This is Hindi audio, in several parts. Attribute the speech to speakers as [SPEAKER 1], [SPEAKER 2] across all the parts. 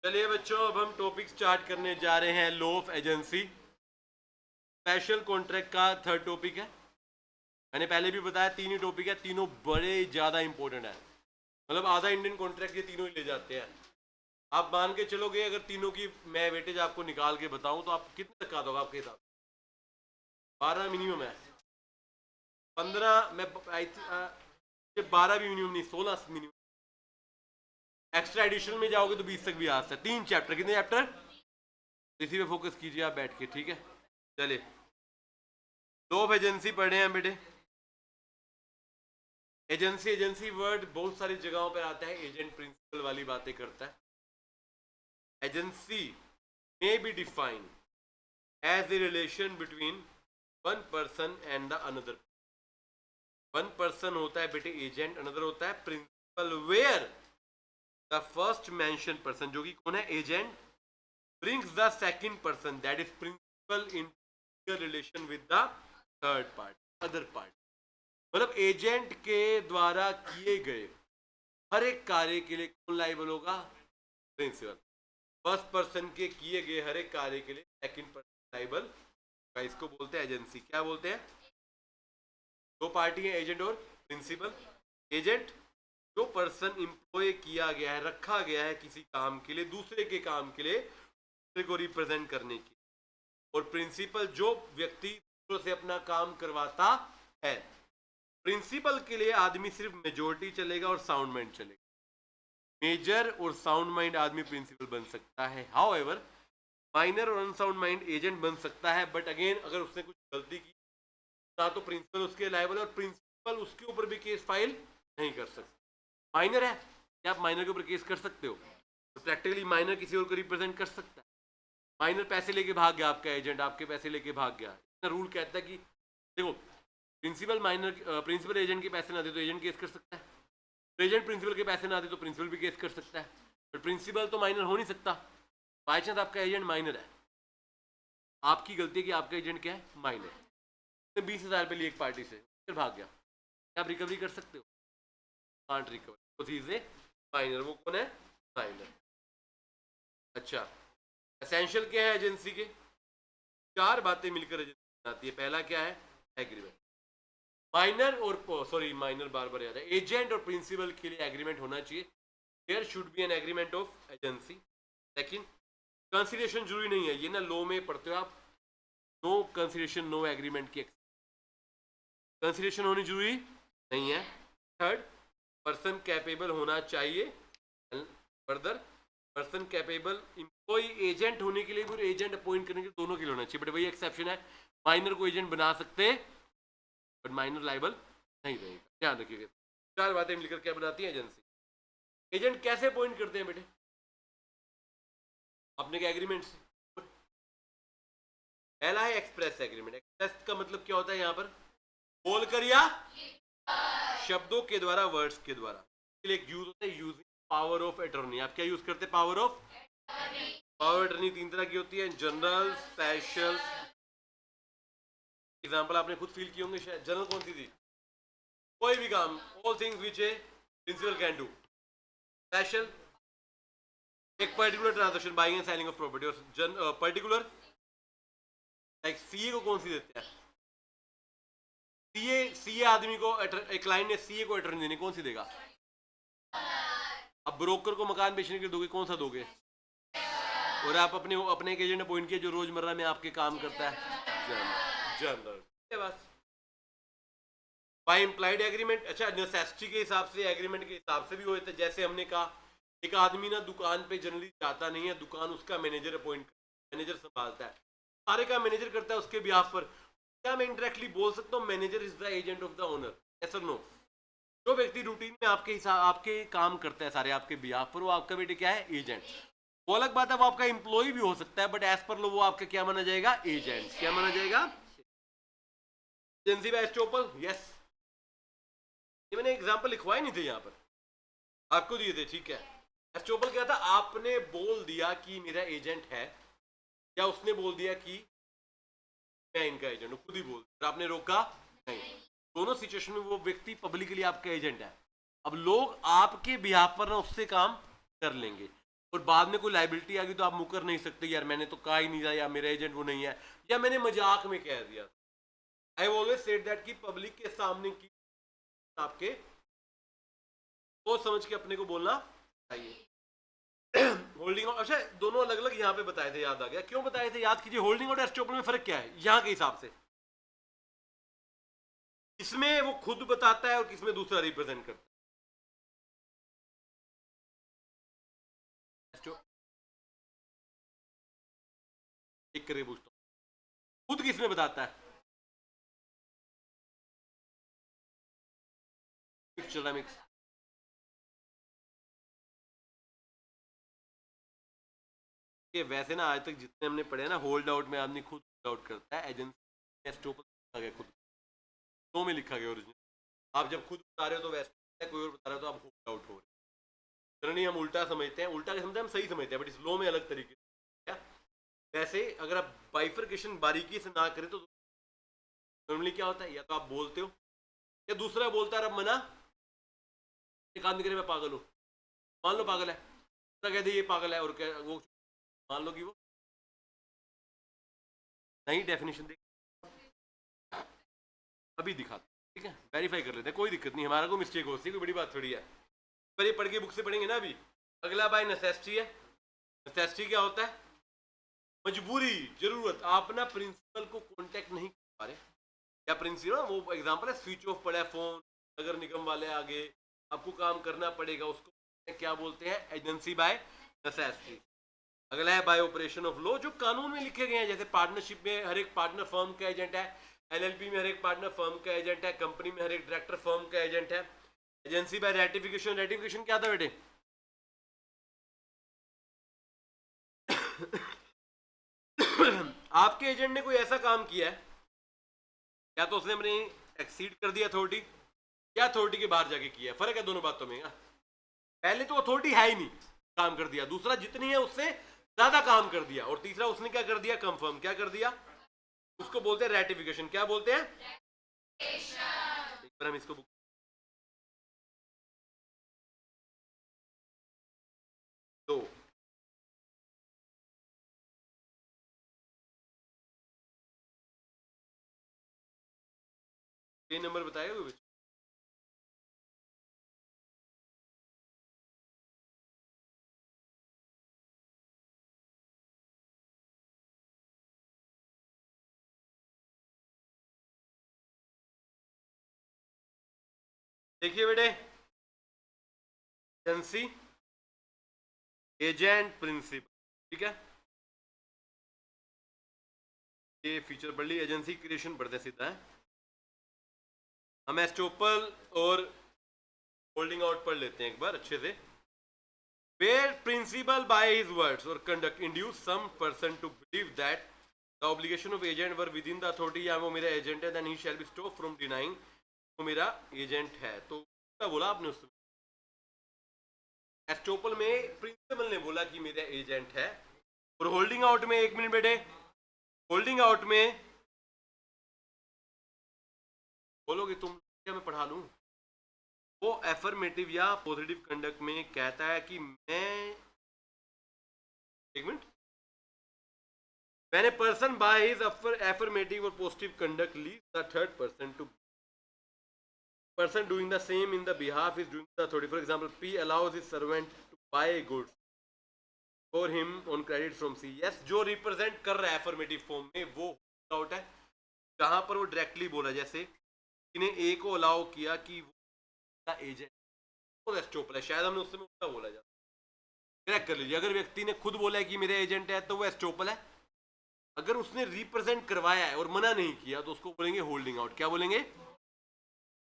[SPEAKER 1] चलिए बच्चों, अब हम टॉपिक स्टार्ट करने जा रहे हैं law of agency. Special contract का थर्ड टॉपिक है। मैंने पहले भी बताया तीन ही टॉपिक है, तीनों बड़े ज्यादा इंपॉर्टेंट है। मतलब आधा इंडियन कॉन्ट्रैक्ट ये तीनों ही ले जाते हैं। आप मान के चलोगे अगर तीनों की मैं वेटेज आपको निकाल के बताऊं तो आप कितने तक का दोगे आपके हिसाब? 12 मिनिमम है। 15 में 12 भी मिनिमम नहीं, 16 मिनिमम। एक्स्ट्रा एडिशनल में जाओगे तो 20 तक भी आ सकता है। 3 चैप्टर, कितने चैप्टर? इसी पे फोकस कीजिए आप बैठ के, ठीक है। चलिए, लॉ ऑफ एजेंसी पढ़े हैं बेटे। एजेंसी एजेंसी वर्ड बहुत सारी जगहों पर आता है, एजेंट प्रिंसिपल वाली बातें करता है। Agency may be defined as a relation between one person and the another. One person होता है बेटे एजेंट, अनदर होता है principal. Where the first mention person, जो कि कौन है, agent, brings the second person, that is principal, in relation with the third part, other part। मतलब एजेंट के द्वारा किए गए हर एक कार्य के लिए कौन लाइबल होगा? प्रिंसिपल। फर्स्ट पर्सन के किए गए हर एक कार्य के लिए सेकंड पर्सन लाइबल का, इसको बोलते हैं एजेंसी। क्या बोलते हैं? दो पार्टी है, एजेंट और प्रिंसिपल। एजेंट जो पर्सन इंप्लॉय किया गया है, रखा गया है किसी काम के लिए, दूसरे के काम के लिए, दूसरे को रिप्रेजेंट करने की। और प्रिंसिपल जो व्यक्ति दूसरों से अपना काम करवाता है। प्रिंसिपल के लिए आदमी सिर्फ मेजोरिटी चलेगा और साउंड माइंड चलेगा। मेजर और साउंड माइंड आदमी प्रिंसिपल बन सकता है। हाउएवर माइनर और अनसाउंड माइंड एजेंट बन सकता है, बट अगेन अगर उसने कुछ गलती की ना तो प्रिंसिपल उसके लायबल, और प्रिंसिपल उसके ऊपर भी केस फाइल नहीं कर सकता। माइनर है, क्या आप माइनर के ऊपर केस कर सकते हो? तो प्रैक्टिकली माइनर किसी और को रिप्रेजेंट कर सकता है। माइनर पैसे लेके भाग गया, आपका एजेंट आपके पैसे लेके भाग गया, इतना रूल कहता है कि देखो प्रिंसिपल माइनर प्रिंसिपल एजेंट के पैसे ना दे तो एजेंट केस कर सकता है, तो एजेंट प्रिंसिपल के पैसे ना दे तो प्रिंसिपल भी केस कर सकता है। पर प्रिंसिपल तो माइनर हो नहीं सकता। बाई चांस आपका एजेंट माइनर है, आपकी गलती है कि आपका एजेंट क्या है, माइनर। 20,000 रुपये लिए एक पार्टी से, फिर भाग गया, क्या आप रिकवरी कर सकते हो? Can't recover, is a minor. वो कौन है? माइनर। अच्छा, एसेंशियल क्या है एजेंसी के? चार बातें मिलकर एजेंसी आती है। पहला क्या है? एग्रीमेंट। माइनर और सॉरी माइनर बार बार याद है, एजेंट और प्रिंसिपल के लिए एग्रीमेंट होना चाहिए। There should be an agreement of agency. Second, consideration जरूरी नहीं है, ये ना लॉ में पढ़ते हो आप, नो कंसिडरेशन नो एग्रीमेंट की, कंसिडरेशन होनी जरूरी नहीं है। थर्ड, पर्सन कैपेबल होना चाहिए। Further, person capable employ agent होने के लिए भी और एजेंट अपॉइंट करने के लिए दोनों के लिए होना चाहिए। बट वही एक्सेप्शन है, माइनर को एजेंट बना सकते बट माइनर लाइबल नहीं रहेगा, ध्यान रखिएगा। चार बातें मिलकर क्या बनाती है एजेंसी। एजेंट कैसे अपॉइंट करते हैं बेटे? अपने के एग्रीमेंट से। पहला है एक्सप्रेस एग्रीमेंट। एक्सप्रेस का मतलब क्या होता है? यहाँ पर बोलकर या शब्दों के द्वारा, वर्ड्स के द्वारा। एक यूज होता है यूजिंग पावर ऑफ अटॉर्नी। आप क्या यूज करते हैं? पावर ऑफ पावर अटॉर्नी तीन तरह की होती है, जनरल, स्पेशल। एग्जांपल आपने खुद फील किए होंगे शायद। जनरल कौन सी थी? कोई भी काम, all things which a principal can do. Special, एक particular transaction, buying and selling of property. और पर्टिकुलर, लाइक सीए को कौन सी देते हैं? सीए आदमी को, एक क्लाइंट ने सीए को अटॉर्नी देनी, कौन सी देगा? अब ब्रोकर को मकान बेचने के लिए दोगे, कौन सा दोगे? और आप अपने अपने एक एजेंट अपॉइंट किया जो रोजमर्रा में आपके काम करता है, जनरल। बस बाय इम्प्लाइड एग्रीमेंट। अच्छा, नेसेसिटी के हिसाब से, एग्रीमेंट के हिसाब से भी होता है। जैसे हमने कहा एक आदमी ना दुकान पे जनरली जाता नहीं है, दुकान उसका मैनेजर अपॉइंट, मैनेजर संभालता है, सारे का मैनेजर करता है उसके बिहाफ पर। क्या मैं इंडायरेक्टली बोल सकता हूँ manager is the agent of the owner? ऐसा नो। जो व्यक्ति रूटीन में आपके हिसाब आपके काम करता है सारे आपके बिहाफ पर, वो आपका बेटे क्या है? एजेंट। वो अलग बात है, वो आपका एम्प्लॉय भी हो सकता है, बट एज पर लो वो आपका क्या माना जाएगा? एजेंट। क्या माना जाएगा? Agency bye estoppel, yes. ये मैंने एग्जांपल लिखवाए नहीं थे यहाँ पर, आपको दिए थे, ठीक है। एस्टोपल क्या था? आपने बोल दिया कि मेरा एजेंट है, या उसने बोल दिया कि मैं इनका एजेंट हूँ, खुद ही बोल दिया, आपने रोका नहीं। दोनों सिचुएशन में वो व्यक्ति पब्लिकली आपका एजेंट है। अब लोग आपके बिहाफ पर ना उससे काम कर लेंगे। और बाद में कोई लाइबिलिटी आ गई तो आप मुकर नहीं सकते, यार मैंने तो कहा ही नहीं था, या मेरा एजेंट वो नहीं है, या मैंने मजाक में कह दिया। आई ऑलवेज सेड दैट कि पब्लिक के सामने की आपके सोच समझ के अपने को बोलना चाहिए। होल्डिंग आउट, अच्छा दोनों अलग अलग यहाँ पे बताए थे, याद आ गया क्यों बताए थे, याद कीजिए। होल्डिंग आउट एस्टोपल में फर्क क्या है यहाँ के हिसाब से, किसमें वो खुद बताता है और किसमें दूसरा रिप्रेजेंट करता है। एक करके पूछता हूँ, खुद किसमें बताता है, मिक्सचर मिक्स। ये वैसे ना आज तक जितने हमने पढ़े हैं ना, होल्ड आउट में आदमी खुद होल्ड आउट करता है, एजेंसी एस्टोपल लिखा गया खुद, तो में लिखा गया ओरिजिनल। आप जब खुद बता रहे हो तो वैसे, कोई और बता रहा हो तो आप होल्ड आउट हो रहे हो। जनरली हम उल्टा समझते हैं, उल्टा समझते हैं हम, सही समझते हैं, बट इस लो में अलग तरीके से। वैसे अगर आप बाइफर्केशन बारीकी से ना करें तो नॉर्मली क्या होता है, या तो आप बोलते हो या दूसरा बोलता है, अब मना, एक आदमी करे मैं पागल हूँ, मान लो पागल है, दूसरा कहते ये पागल है, और क्या वो मान लो कि वो नई डेफिनेशन दे, अभी दिखाते, ठीक है, वेरीफाई कर लेते हैं, कोई दिक्कत नहीं, हमारा कोई मिस्टेक हो सकती है, कोई बड़ी बात थोड़ी है। पर ये पढ़ के बुक से पढ़ेंगे ना अभी। अगला बाय नेसेसिटी है। नेसेसिटी क्या होता है, मजबूरी, जरूरत। आप ना प्रिंसिपल को कांटेक्ट नहीं कर पा रहे, या प्रिंसिपल, वो एग्जांपल है, स्विच ऑफ पड़ा है फोन, नगर निगम वाले आगे, आपको काम करना पड़ेगा, उसको क्या बोलते हैं, एजेंसी बाय नेसेसिटी। अगला है बाय ऑपरेशन ऑफ लॉ, जो कानून में लिखे गए हैं, जैसे पार्टनरशिप में हर एक पार्टनर फर्म का एजेंट है, एलएलपी में हर एक पार्टनर फर्म का एजेंट है, कंपनी में हर एक डायरेक्टर फर्म का एजेंट है। एजेंसी बाय रेटिफिकेशन, रेटिफिकेशन क्या था बेटे? आपके एजेंट ने कोई ऐसा काम किया है, या तो उसने अपनी एक्सीड कर दिया अथॉरिटी, या अथॉरिटी के बाहर जाके किया, फर्क है दोनों बातों में। पहले तो अथॉरिटी है ही नहीं, काम कर दिया, दूसरा जितनी है उससे ज्यादा काम कर दिया, और तीसरा उसने क्या कर दिया, कंफर्म क्या कर दिया, उसको बोलते हैं रेटिफिकेशन। क्या बोलते हैं? एक बार हम इसको बुक, दो, ये नंबर बताएगा कोई बच्चा? देखिए बेटे, एजेंसी, एजेंट, प्रिंसिपल, ठीक है, ये फीचर पढ़ ली। एजेंसी क्रिएशन पढ़ते सीधा है, हम एस्टोपल और होल्डिंग आउट पढ़ लेते हैं एक बार अच्छे से। Where principal by his words or conduct induce some person to believe that the obligation of agent were within the authority, या वो मेरा एजेंट है, then he shall be stopped from denying वो मेरा एजेंट है। तो क्या बोला आपने उसमें? एस्टोपल में प्रिंसिपल ने बोला कि मेरा एजेंट है, और होल्डिंग आउट में, एक मिनट बेटे, होल्डिंग आउट में बोलोगे तुम क्या, मैं पढ़ा लूं, वो एफर्मेटिव या पॉजिटिव कंडक्ट में कहता है कि मैं, एक minute, when a person by his affirmative or positive conduct leads the third person to, person doing the same in the behalf is doing the authority. For example, P allows his servant to buy goods for him on credit from C. Yes, जो रिप्रेजेंट कर रहा है affirmative form में वो आउट है, जहां पर वो डायरेक्टली बोला, जैसे इन्हें ए को अलाउ किया कि वो एजेंट, वो एस्टोपल है, शायद हमने उस समय उसका बोला जाता, करेक्ट कर लीजिए। अगर व्यक्ति ने खुद बोला है कि मेरे एजेंट है तो वो एस्टोपल है, अगर उसने रिप्रेजेंट करवाया है और मना नहीं किया तो उसको बोलेंगे होल्डिंग आउट। क्या बोलेंगे?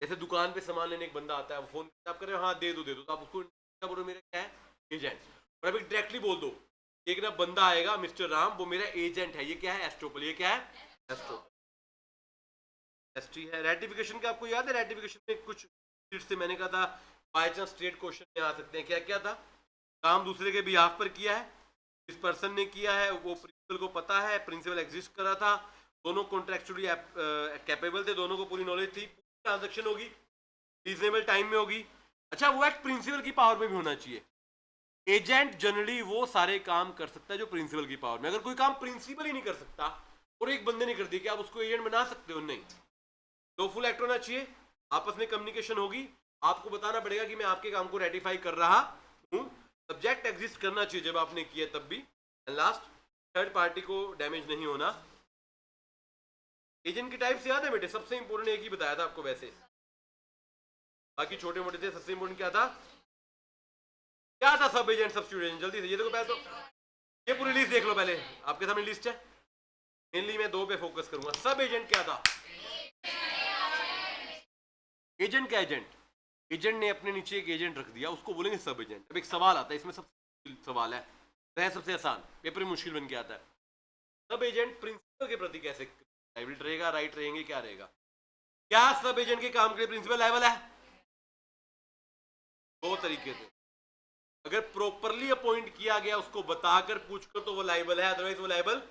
[SPEAKER 1] जैसे दुकान पे सामान लेने एक बंदा आता है, वो फोन आप कर रहे हो, हाँ दे दो, तो आप उसको क्या बोलो, मेरा क्या है, एजेंट। और अभी डायरेक्टली बोल दो, एक ना बंदा आएगा, मिस्टर राम, वो मेरा एजेंट है, ये क्या है, एस्ट्रोपल, ये क्या है, एस्ट्रोपल, एसटी है। रेटिफिकेशन का आपको याद है, रेटिफिकेशन में कुछ से मैंने कहा था बाय चांस स्ट्रेट क्वेश्चन में आ सकते हैं, क्या क्या था, काम दूसरे के बिहाफ पर किया है, इस पर्सन ने किया है, वो प्रिंसिपल को पता है, प्रिंसिपल एग्जिस्ट कर रहा था, दोनों कॉन्ट्रेक्चुअली कैपेबल थे, दोनों को पूरी नॉलेज थी, ट्रांजेक्शन होगी, रीजनेबल टाइम में होगी। अच्छा, वो एक्ट प्रिंसिपल की पावर में भी होना चाहिए, एजेंट जनरली वो सारे काम कर सकता है जो प्रिंसिपल की पावर में। अगर कोई काम प्रिंसिपल ही नहीं कर सकता और एक बंदे ने कर दिया, क्या आप उसको एजेंट बना सकते हो? नहीं। तो फुल एक्ट होना चाहिए, आपस में कम्युनिकेशन होगी, आपको बताना पड़ेगा कि मैं आपके काम को रेटिफाई कर रहा हूं, सब्जेक्ट एग्जिस्ट करना चाहिए जब आपने किया तब भी, एंड लास्ट थर्ड पार्टी को डैमेज नहीं होना। एजेंट की टाइप से याद है बेटे? सबसे इंपॉर्टेंट एक ही बताया था आपको, वैसे बाकी छोटे मोटे थे, सबसे इंपॉर्टेंट क्या था? क्या था? सब एजेंट, सब्स्टिट्यूट एजेंट। जल्दी से ये देखो पहले तो, ये पूरी लिस्ट देख लो पहले, आपके सामने लिस्ट है। मेनली मैं दो पे फोकस करूंगा। सब एजेंट क्या था? एजेंट क्या? एजेंट ने अपने नीचे एक एजेंट रख दिया, उसको बोलेंगे सब एजेंट। अब एक सवाल आता है, इसमें सबसे सवाल है, सबसे आसान, पेपर में मुश्किल बन के आता है। सब एजेंट प्रिंसिपल के प्रति कैसे लायबिलिटी रहेगा, राइट रहेंगे, क्या रहेगा? क्या सब एजेंट के काम के लिए प्रिंसिपल लायबल है? दो तरीके से, अगर प्रॉपरली अपॉइंट किया गया, उसको बताकर पूछकर, तो वो लायबल है, अदरवाइज वो लायबल।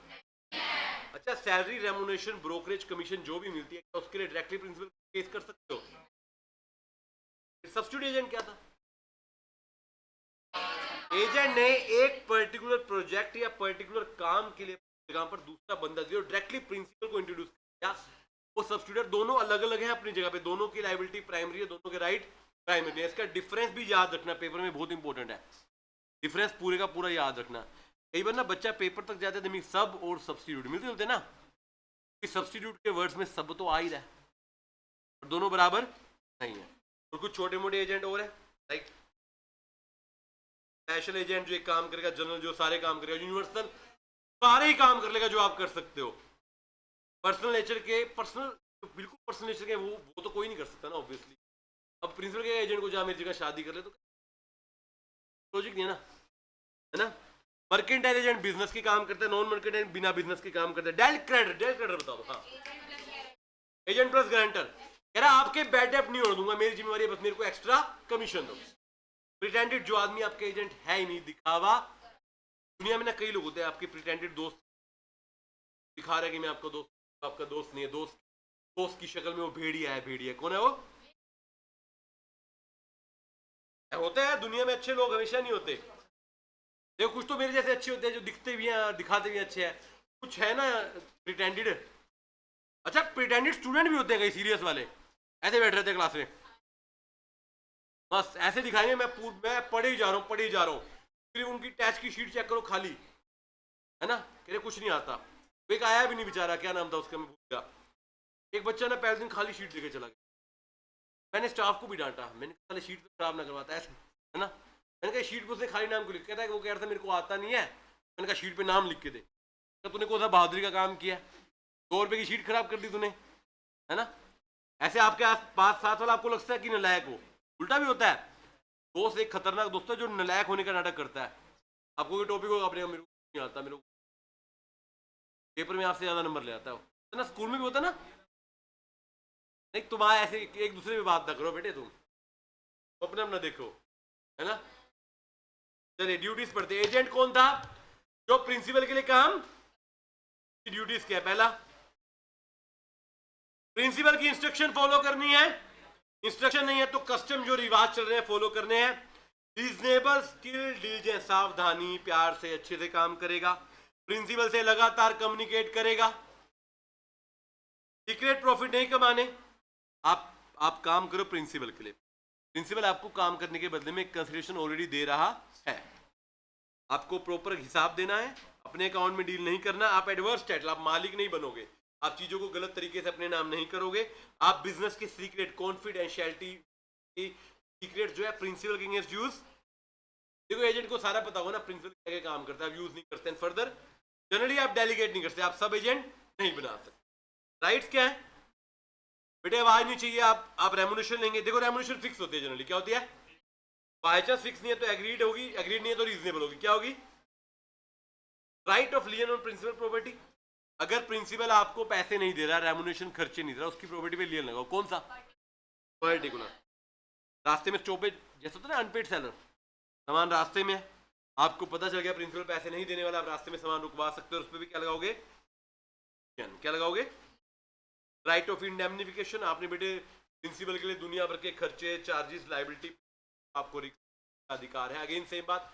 [SPEAKER 1] अच्छा, सैलरी, रेम्युनरेशन, ब्रोकरेज कमीशन जो भी मिलती है, उसके लिए डायरेक्टली प्रिंसिपल केस कर सकते हो। सब्स्टिट्यूट एजेंट क्या था? एजेंट ने एक पर्टिकुलर प्रोजेक्ट या पर्टिकुलर काम के लिए जगह पर दूसरा बंदा दिया और डायरेक्टली प्रिंसिपल को इंट्रोड्यूस किया। वो सब्स्टिट्यूट दोनों अलग अलग है अपनी जगह पे, दोनों की लायबिलिटी प्राइमरी है, दोनों के राइट प्राइमरी है। इसका डिफरेंस भी याद रखना, पेपर में बहुत इंपॉर्टेंट है, डिफरेंस पूरे का पूरा याद रखना। कई बार ना बच्चा पेपर तक जाते थे, सब और सब्स्टिट्यूट मिलते होते ना, सब्स्टिट्यूट के वर्ड्स में सब तो आ ही रहा है और दोनों बराबर नहीं है। और कुछ छोटे मोटे एजेंट और है, लाइक स्पेशल एजेंट जो एक काम करेगा, जनरल जो सारे काम करेगा, यूनिवर्सल सारे ही काम कर लेगा जो आप कर सकते हो। पर्सनल नेचर के, बिल्कुल पर्सनल नेचर के वो तो कोई नहीं कर सकता ना, ऑब्वियसली। अब प्रिंसिपल के एजेंट को जहां मेरी जगह शादी कर ले तो लॉजिक नहीं है ना, है ना? मर्केंटाइल एजेंट बिजनेस के काम करता है, नॉन मर्केंटाइल बिना बिजनेस के काम करता है। डायरेक्ट क्रेडिटर बता दो। हाँ, एजेंट प्लस गारंटर कह रहा आपके बैड डेट नहीं होने दूंगा, मेरी जिम्मेवारी है, बस मेरे को एक्स्ट्रा कमीशन दो। प्रिटेंडेड जो आदमी आपके एजेंट है ही नहीं, दिखावा। दुनिया में ना कई लोग होते हैं आपके प्रिटेंडेड दोस्त, दिखा रहे कि मैं आपका दोस्त, आपका दोस्त नहीं है। दोस्त की शक्ल में वो भेड़िया है। भेड़िया कौन है वो? होते हैं दुनिया में अच्छे लोग, हमेशा नहीं होते। देखो कुछ तो मेरे जैसे अच्छे होते हैं जो दिखते भी हैं, दिखाते भी अच्छे हैं। कुछ है ना प्रिटेंडेड। अच्छा, प्रिटेंडेड स्टूडेंट भी होते हैं कई सीरियस वाले, ऐसे बैठ रहे थे क्लास में, बस ऐसे दिखाएंगे मैं पढ़े ही जा रहा हूँ, पढ़े ही जा रहा हूँ। फिर उनकी टेस्ट की शीट चेक करो, खाली है ना, कह रहे कुछ नहीं आता। एक आया भी नहीं बेचारा, क्या नाम था उसका मैं भूल गया। एक बच्चा ना पहले दिन खाली शीट लेके चला गया। मैंने स्टाफ को भी डांटा, मैंने कहा शीट पे खराब ना करवाता ऐसे, है ना। मैंने कहा शीट पे उसने खाली नाम को लिख, कहता है वो कह रहा था मेरे को आता नहीं है। मैंने कहा शीट पे नाम लिख के दे। तो तूने कौन सा बहादुरी का काम किया? 2 रुपए की शीट खराब कर दी तूने, है ना। ऐसे आपके आस पास साथ वाला आपको लगता है कि नलायक हो, उल्टा भी होता है। दोस्त एक खतरनाक दोस्त है जो नलायक होने का नाटक करता है। आपको कोई टॉपिक होगा, अपने मेरे को नहीं आता, मेरे को पेपर में आपसे ज्यादा नंबर ले आता है ना। स्कूल में भी होता है ना। नहीं, तुम ऐसे एक दूसरे में बात ना करो बेटे, तुम अपना अपना देखो, है ना। चलिए ड्यूटीज पढ़ते। एजेंट कौन था? जो प्रिंसिपल के लिए काम, ड्यूटीज क्या है? पहला, प्रिंसिपल की इंस्ट्रक्शन फॉलो करनी है। इंस्ट्रक्शन नहीं है तो कस्टम जो रिवाज चल रहे हैं फॉलो करने हैं। रीजनेबल, स्किल, डिलीजेंस, सावधानी, प्यार से अच्छे से काम करेगा। प्रिंसिपल से लगातार कम्युनिकेट करेगा। सीक्रेट प्रॉफिट नहीं कमाने। आप काम करो प्रिंसिपल के लिए, प्रिंसिपल आपको काम करने के बदले में कंसिडरेशन ऑलरेडी दे रहा है। आपको प्रॉपर हिसाब देना है, अपने अकाउंट में डील नहीं करना। आप एडवर्स टाइटल, आप मालिक नहीं बनोगे, आप चीजों को गलत तरीके से अपने नाम नहीं करोगे। आप बिजनेस की सीक्रेट, कॉन्फिडेंशियलिटी की सीक्रेट जो है प्रिंसिपल के अगेंस्ट यूज। देखो एजेंट को सारा पता होगा ना प्रिंसिपल क्या काम करता है, आप यूज नहीं करते। फर्दर जनरली आप डेलीगेट नहीं करते, आप सब एजेंट नहीं बना सकते। राइट्स क्या है बेटे? आवाज नहीं चाहिए। आप रेम्युनरेशन लेंगे, देखो रेम्युनरेशन फिक्स होती है जनरली। क्या होती है? बाय चांस फिक्स नहीं है तो एग्रीड होगी, एग्रीड नहीं है तो रीजनेबल होगी। क्या होगी? Right of lien on principal property. अगर प्रिंसिपल आपको पैसे नहीं दे रहा, रेम्युनरेशन खर्चे नहीं दे रहा, उसकी प्रॉपर्टी पे लियन लगाओ। कौन सा? पर्टिकुलर। रास्ते में स्टॉपेज जैसे होता है ना, अनपेड सेलर, सामान रास्ते में है, आपको पता चल गया प्रिंसिपल पैसे नहीं देने वाला, आप रास्ते में सामान रुकवा सकते हो, उस पर भी क्या लगाओगे? क्या लगाओगे? Right of indemnification. आपने बेटे प्रिंसिपल के लिए दुनिया भर के खर्चे, चार्जेस, लाइबिलिटी, आपको अधिकार है। अगेन सेम बात,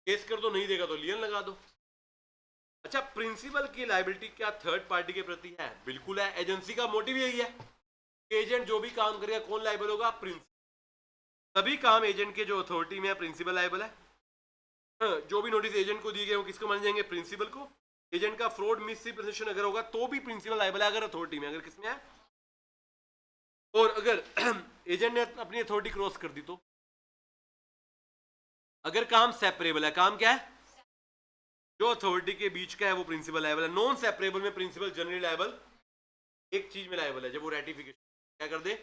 [SPEAKER 1] केस कर दो, नहीं देगा तो लियन लगा दो। अच्छा, प्रिंसिपल की लायबिलिटी क्या थर्ड पार्टी के प्रति है? बिल्कुल है। एजेंसी का मोटिव यही है, एजेंट जो भी काम करेगा कौन लायबल होगा? प्रिंसिपल। सभी काम एजेंट के जो अथॉरिटी में है प्रिंसिपल लायबल है। जो भी नोटिस एजेंट को दिए गए वो किसको मान जाएंगे? प्रिंसिपल को। एजेंट का फ्रॉड मिसरिप्रेजेंटेशन अगर होगा तो भी प्रिंसिपल लायबल है, अगर अथॉरिटी में, अगर किसमें है। और अगर एजेंट ने अपनी अथॉरिटी क्रॉस कर दी तो, अगर काम सेपरेबल है, काम क्या है? जो अथॉरिटी के बीच का है वो प्रिंसिपल लायबल है। नॉन सेपरेबल में प्रिंसिपल जनरली लायबल एक चीज में लायबल है, जब वो रेटिफिकेशन क्या कर दे,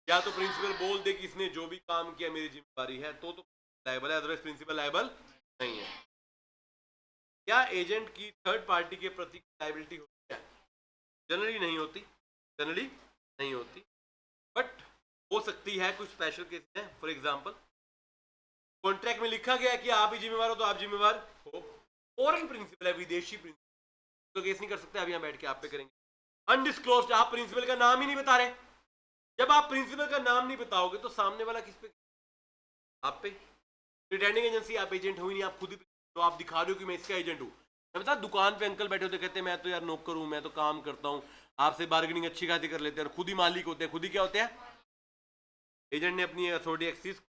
[SPEAKER 1] या तो प्रिंसिपल बोल दे कि इसने जो भी काम किया मेरी जिम्मेदारी है, तो लायबल है, अदरवाइज प्रिंसिपल लायबल नहीं है। क्या एजेंट की थर्ड पार्टी के प्रति लायबिलिटी होती है? जनरली नहीं होती, जनरली नहीं होती, बट हो सकती है कुछ स्पेशल केस है। फॉर एग्जांपल, कॉन्ट्रैक्ट में लिखा गया है कि आप ही जिम्मेवार हो तो आप जिम्मेवार हो। फॉरेन प्रिंसिपल है, विदेशी प्रिंसिपल, तो केस नहीं कर सकते, आप यहां बैठ के आप पे करेंगे। अनडिस्क्लोज्ड, आप प्रिंसिपल का नाम ही नहीं बता रहे। जब आप प्रिंसिपल का नाम नहीं बताओगे तो सामने वाला किस पे? आप पे। प्रिटेंडिंग एजेंसी, आप एजेंट हो ही नहीं, आप खुद ही तो आप दिखा रहे हो कि मैं इसका एजेंट हूँ। मैं बता, दुकान पे अंकल बैठे होते कहते हैं मैं तो यार नौकर हूँ, मैं तो काम करता हूँ, आपसे बार्गेनिंग अच्छी खासी कर लेते हैं, और खुद ही मालिक होते हैं, खुद ही क्या होते हैं? एजेंट ने अपनी अथॉरिटी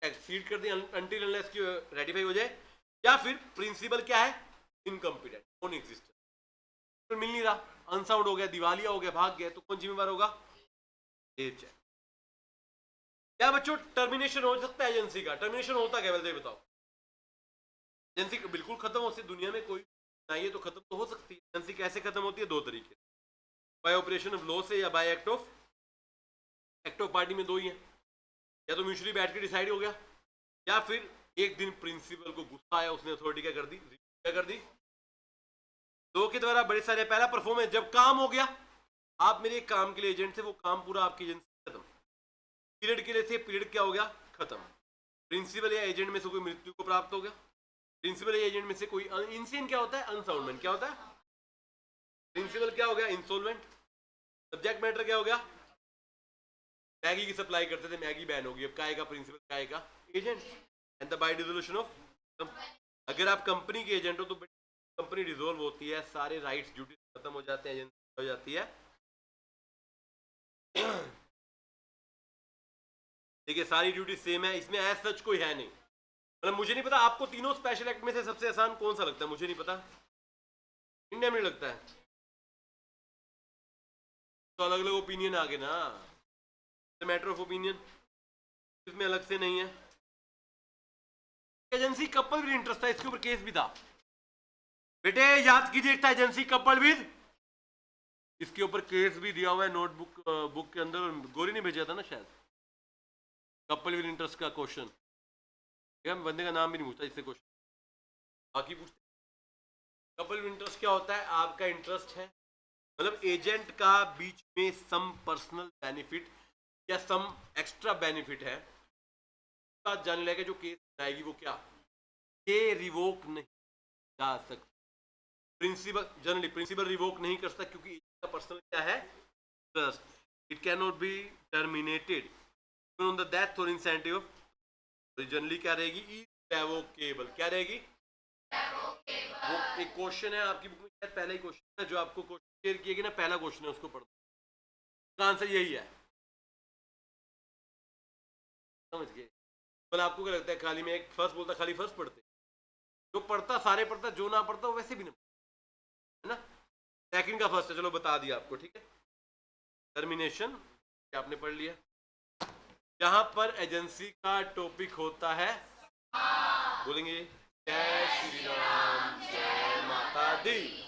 [SPEAKER 1] एक्सीड कर दी अनटिल अनलेस की रेटिफाई हो जाए। या फिर प्रिंसिपल क्या है? इनकम्पिटेंट, नॉन एग्जिस्टेंट, तो मिल नहीं रहा, अनसाउंड हो गया, दिवालिया हो गया, भाग गया, तो कौन जिम्मेवार होगा? एजेंट। क्या बच्चों टर्मिनेशन हो सकता है एजेंसी का? टर्मिनेशन होता क्या वैसे बताओ? एजेंसी बिल्कुल खत्म हो सकती दुनिया में, कोई चाहिए तो खत्म तो हो सकती है। एजेंसी कैसे खत्म होती है? दो तरीके, बाय ऑपरेशन ऑफ लॉ से या बाय एक्ट ऑफ पार्टी में दो ही है। या तो म्यूचुअली बैठ के डिसाइड हो गया, या फिर एक दिन प्रिंसिपल को गुस्सा आया, उसने अथॉरिटी क्या कर दी? दो के द्वारा बड़े सारे, पहला परफॉर्मेंस, जब काम हो गया, आप मेरे एक काम के लिए एजेंट थे, वो काम पूरा आपकी एजेंसी खत्म। पीरियड के लिए थे, पीरियड क्या हो गया? खत्म। प्रिंसिपल या एजेंट में से कोई मृत्यु को प्राप्त हो गया, प्रिंसिपल या एजेंट में से कोई इंसिडेंट क्या होता है? अनसाउंडमेंट। क्या होता है? प्रिंसिपल क्या हो गया? इंसॉल्वेंट। सब्जेक्ट मैटर क्या हो गया? मैगी की सप्लाई करते थे, मैगी बैन होगी, अब काएगा प्रिंसिपल, काएगा agent. And the by dissolution of, अगर आप कंपनी के एजेंट हो तो कंपनी डिसॉल्व होती है, सारे राइट्स ड्यूटी खत्म हो जाते हैं, एजेंसी हो जाती है। देखिए सारी ड्यूटी सेम है, इसमें एज सच कोई है नहीं। मतलब मुझे नहीं पता आपको तीनों स्पेशल एक्ट में से सबसे आसान कौन सा लगता है, मुझे नहीं पता, इंडिया में लगता है तो अलग अलग ओपिनियन आ गए ना, मैटर ऑफ ओपिनियन, इसमें अलग से नहीं है। एजेंसी कपल विद इंटरेस्ट था, इसके ऊपर केस भी था बेटे, याद कीजिए, था एजेंसी कपल विद, इसके ऊपर केस भी दिया हुआ है नोटबुक बुक के अंदर, गोरी ने भेजा था ना शायद, कपल विद इंटरेस्ट का क्वेश्चन। हम बंदे का नाम भी नहीं पूछता इससे क्वेश्चन, बाकी पूछते। कपल विद इंटरेस्ट क्या होता है? आपका इंटरेस्ट है, मतलब एजेंट का बीच में सम पर्सनल बेनिफिट या सम एक्स्ट्रा बेनिफिट है, बात जाने लगे, जो केस आएगी वो क्या, ये रिवोक नहीं जा सकता। प्रिंसिपल, जनरली प्रिंसिपल रिवोक नहीं कर सकता, क्योंकि इसका पर्सनल क्या है? Trust. It can not be terminated on the death और इंसेंटिव ऑफ, जनरली क्या रहेगी? इरेवोकेबल। क्या रहेगी? वो एक क्वेश्चन है आपकी बुक में, शायद पहला ही क्वेश्चन है जो आपको क्वेश्चन शेयर किया गया ना, पहला क्वेश्चन है, उसको पढ़ो, इसका आंसर यही है, समझ गए? पर आपको क्या लगता है खाली में एक फर्स्ट बोलता खाली फर्स्ट पढ़ते, जो पढ़ता सारे पढ़ता, जो ना पढ़ता वो वैसे भी नहीं, है ना? सेकंड का फर्स्ट है, चलो बता दिया आपको, ठीक है। टर्मिनेशन क्या आपने पढ़ लिया, जहां पर एजेंसी का टॉपिक होता है, बोलेंगे जय श्री राम, जय माता दी।